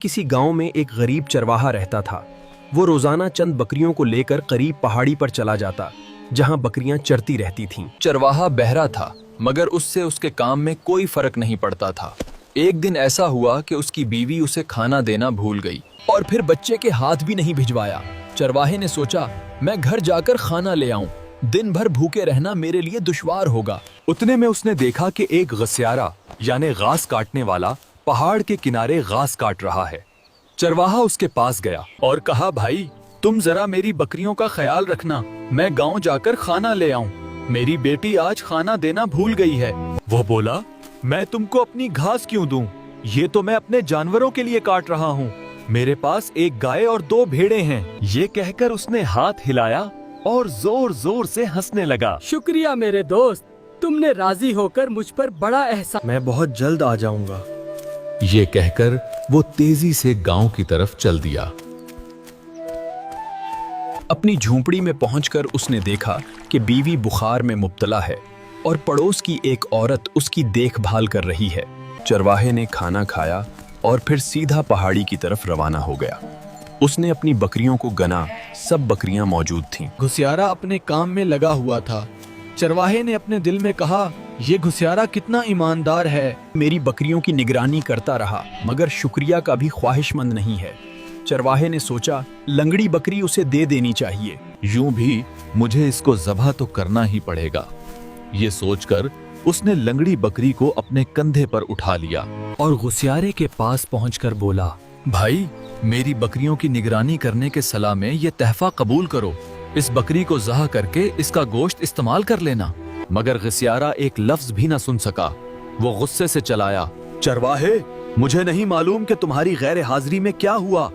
किसी गांव में एक गरीब चरवाहा रहता था। वो रोजाना चंद बकरियों को लेकर करीब पहाड़ी पर चला जाता, जहां बकरियां चरती रहती थीं। चरवाहा बहरा था, मगर उससे उसके काम में कोई फर्क नहीं पड़ता था। एक दिन ऐसा हुआ कि उसकी बीवी उसे खाना देना भूल गई और फिर बच्चे के हाथ भी नहीं भिजवाया। चरवाहे ने सोचा, मैं घर जाकर खाना ले आऊं, दिन भर भूखे रहना मेरे लिए दुश्वार होगा। उतने में उसने देखा कि एक घसियारा यानी घास काटने वाला पहाड़ के किनारे घास काट रहा है। चरवाहा उसके पास गया और कहा, भाई तुम जरा मेरी बकरियों का ख्याल रखना, मैं गांव जाकर खाना ले आऊं। मेरी बेटी आज खाना देना भूल गई है। वो बोला, मैं तुमको अपनी घास क्यों दूं? ये तो मैं अपने जानवरों के लिए काट रहा हूँ। मेरे पास एक गाय और 2 भेड़ें हैं। ये कहकर उसने हाथ हिलाया और जोर जोर से हंसने लगा। शुक्रिया मेरे दोस्त, तुमने राजी होकर मुझ पर बड़ा एहसान। मैं बहुत जल्द आ जाऊंगा। ये कहकर वो तेजी से गांव की तरफ चल दिया। अपनी झोंपड़ी में पहुंचकर उसने देखा कि बीवी बुखार में मुब्तला है और पड़ोस की एक औरत उसकी देखभाल कर रही है। चरवाहे ने खाना खाया और फिर सीधा पहाड़ी की तरफ रवाना हो गया। उसने अपनी बकरियों को गना, सब बकरियां मौजूद थीं। घुसियारा अपने काम में लगा हुआ था। चरवाहे ने अपने दिल में कहा, ये घुसियारा कितना ईमानदार है। मेरी बकरियों की निगरानी करता रहा, मगर शुक्रिया का भी ख्वाहिशमंद नहीं है। चरवाहे ने सोचा, लंगड़ी बकरी उसे दे देनी चाहिए। यूं भी मुझे इसको ज़बह तो करना ही पड़ेगा। ये सोचकर उसने लंगड़ी बकरी को अपने कंधे पर उठा लिया और घुसियारे के पास पहुंचकर बोला, भाई मेरी बकरियों की निगरानी करने के सलाह में ये तहफा कबूल करो। इस बकरी को ज़बह करके इसका गोश्त इस्तेमाल कर लेना। मगर घसियारा एक लफ्ज भी न सुन सका। वो गुस्से से चलाया, चरवाहे, मुझे नहीं मालूम कि तुम्हारी गैर हाजिरी में क्या हुआ।